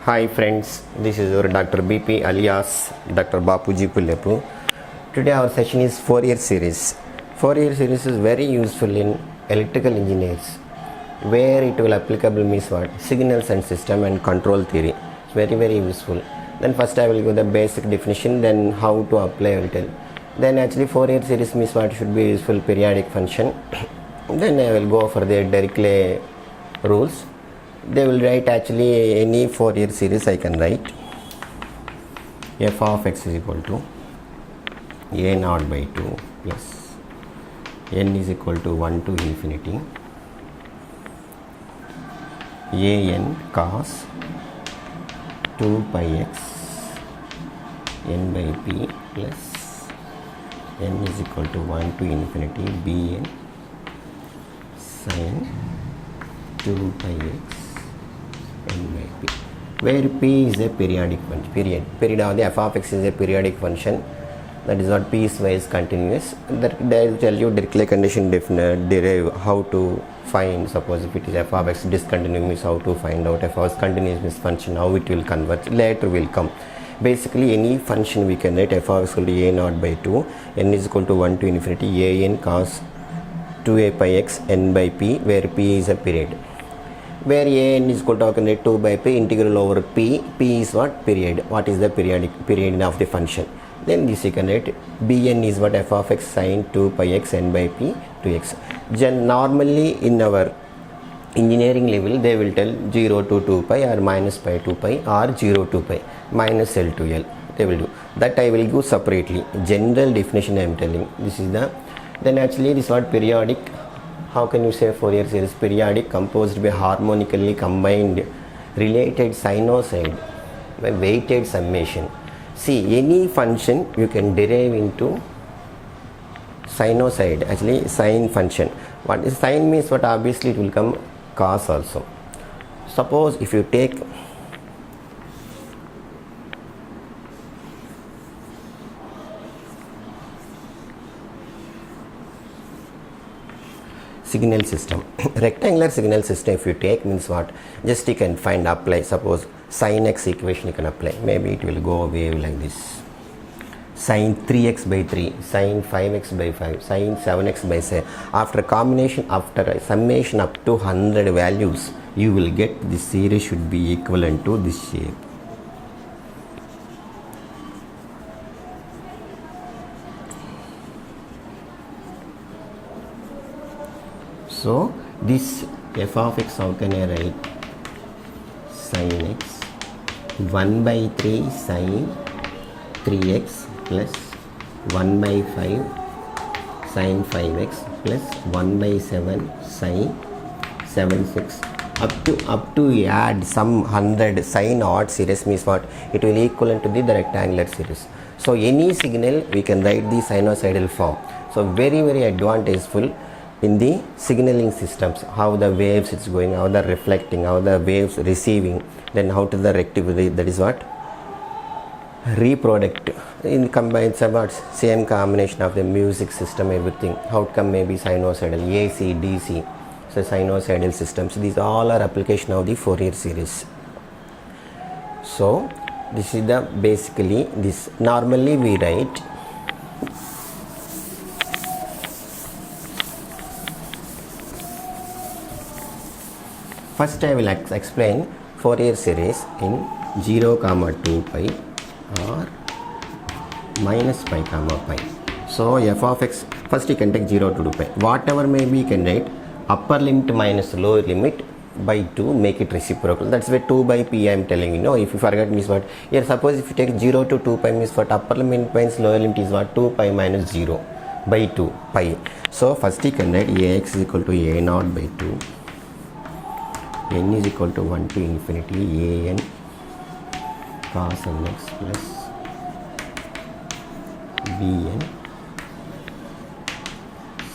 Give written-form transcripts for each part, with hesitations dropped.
Hi friends, this is your Dr. BP alias Dr. Bapuji Pullepu. Today our session is Fourier series. Fourier series is very useful in electrical engineers where it will applicable means what? Signals and system and control theory. It's very useful. Then first I will give the basic definition, then how to apply I will tell. Then actually Fourier series means what should be useful periodic function. Then I will go for the Dirichlet rules. They will write actually any Fourier series I can write. F of x is equal to a naught by 2 plus n is equal to 1 to infinity a n cos 2 pi x n by p plus n is equal to 1 to infinity b n sin 2 pi x n by p, where p is a periodic function. Period of the f of x is a periodic function, that is what piecewise continuous. That they will tell you Dirichlet condition derive how to find. Suppose if it is f of x discontinuous means how to find out. F of x continuous means function how it will converge later will come. Basically any function we can write f of x equal to a naught by 2 n is equal to 1 to infinity a n cos 2a pi x n by p, where p is a period, where a n is equal to 2 by p integral over p. P is what? Period. What is the period of the function? Then this you can write bn is what? F of x sin 2 pi x n by p to x. Normally in our engineering level they will tell 0 to 2 pi or minus pi 2 pi or 0 to pi minus L to L. They will do that. I will go separately. General definition I am telling. This is the. Then actually this word periodic. How can you say Fourier series? Periodic composed by harmonically combined related sinusoid by weighted summation. See, any function you can derive into sinusoid, actually sine function. What is sine means what? Obviously it will come cos also. Suppose if you take signal system, rectangular signal system, if you take means what? Just you can find apply. Suppose sin x equation you can apply. Maybe it will go away like this. Sin 3x by 3, sin 5x by 5, sin 7x by 7. After combination, after a summation up to 100 values, you will get this series should be equivalent to this shape. So this f of x, how can I write? Sin x 1 by 3 sin 3x plus 1 by 5 sin 5x plus 1 by 7 sin 7x up to add some 100 sin odd series means what? It will equivalent to the rectangular series. So any signal we can write the sinusoidal form. So very advantageous in the signaling systems, how the waves it's going, how the reflecting, how the waves receiving, then how to the rectify, that is what? Reproduct in combines about same combination of the music system, everything. Outcome may be sinusoidal, AC, DC, so sinusoidal systems. These all are application of the Fourier series. So this is the basically this. Normally we write first I will explain Fourier series in 0, 2 pi or minus pi, pi. So f of x, first you can take 0 to 2 pi. Whatever may be you can write upper limit minus lower limit by 2, make it reciprocal. That's why 2 by p I am telling you. No, if you forget means what? Here suppose if you take 0 to 2 pi means what? Upper limit minus lower limit is what? 2 pi minus 0 by 2 pi. So first you can write ax is equal to a naught by 2. N is equal to 1 to infinity a n cos nx plus b n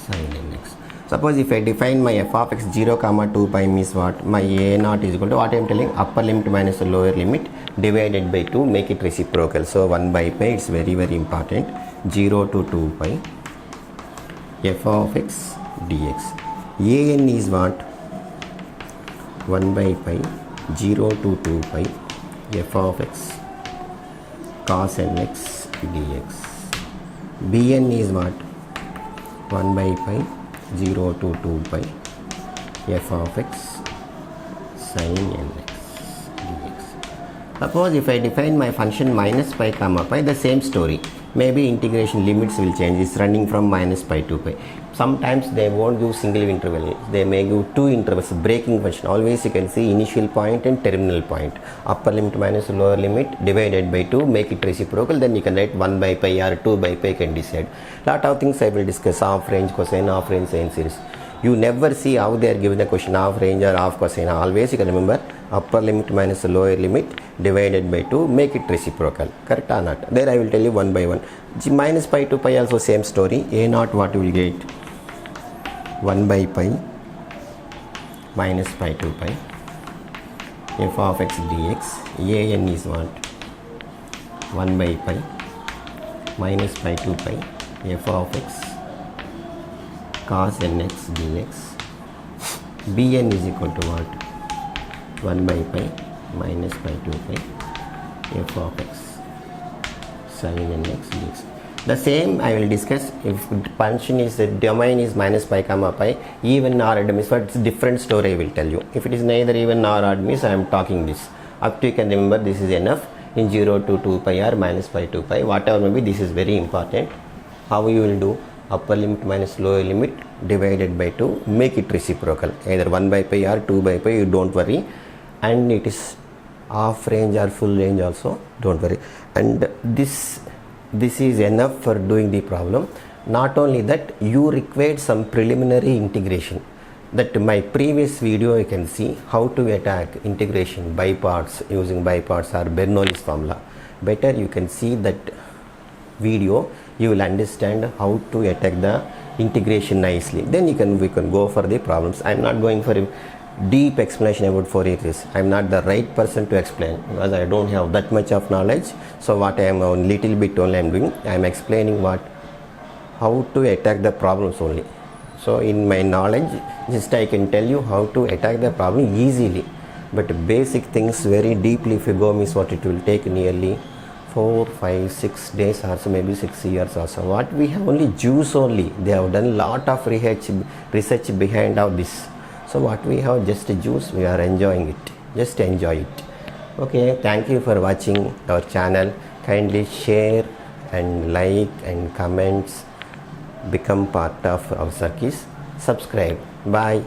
sin nx. Suppose if I define my f of x 0, 2 pi means what? My a naught is equal to what I am telling? Upper limit minus the lower limit divided by 2, make it reciprocal. So 1 by pi, it's very important. 0 to 2 pi f of x dx. A n is what? 1 by pi 0 to 2 pi f of x cos nx dx. Bn is what? 1 by pi 0 to 2 pi f of x sin nx dx. Suppose if I define my function minus pi comma pi, the same story. Maybe integration limits will change. It's running from minus pi to pi. Sometimes they won't give single interval. They may give two intervals, breaking function. Always you can see initial point and terminal point. Upper limit minus lower limit divided by 2, make it reciprocal. Then you can write 1 by pi or 2 by pi, can decide. Lot of things I will discuss. Half range cosine, half range sine series. You never see how they are given the question half range or half cosine. Always you can remember upper limit minus lower limit divided by 2, make it reciprocal. Correct or not? There I will tell you one by one. Minus pi to pi also same story. A naught what you will get? 1 by pi minus pi to pi f of x dx. An is what? 1 by pi minus pi to pi f of x cos nx dx. Bn is equal to what? 1 by pi minus pi to pi f of x sin nx dx. The same I will discuss if function is the domain is minus pi comma pi, even or odd means, but it's different story I will tell you. If it is neither even nor odd means I am talking this. Up to you can remember this is enough. In 0 to 2 pi or minus pi to pi, whatever may be, this is very important. How you will do? Upper limit minus lower limit divided by 2, make it reciprocal. Either 1 by pi or 2 by pi, you don't worry. And it is half range or full range also, don't worry. And this is enough for doing the problem. Not only that, you required some preliminary integration. That my previous video you can see how to attack integration by parts using by parts or Bernoulli's formula. Better you can see that video, you will understand how to attack the integration nicely. Then we can go for the problems. I am not going for a deep explanation about Fourier series. I am not the right person to explain because I don't have that much of knowledge. So what I am a little bit only I am doing, I am explaining how to attack the problems only. So in my knowledge, just I can tell you how to attack the problem easily. But basic things very deeply if you go means what it will take nearly 4, 5, 6 days or so, maybe 6 years or so. What we have only juice only. They have done lot of research behind all this. So what we have just juice, we are enjoying it. Just enjoy it. Okay, thank you for watching our channel. Kindly share and like and comments. Become part of our circus. Subscribe. Bye.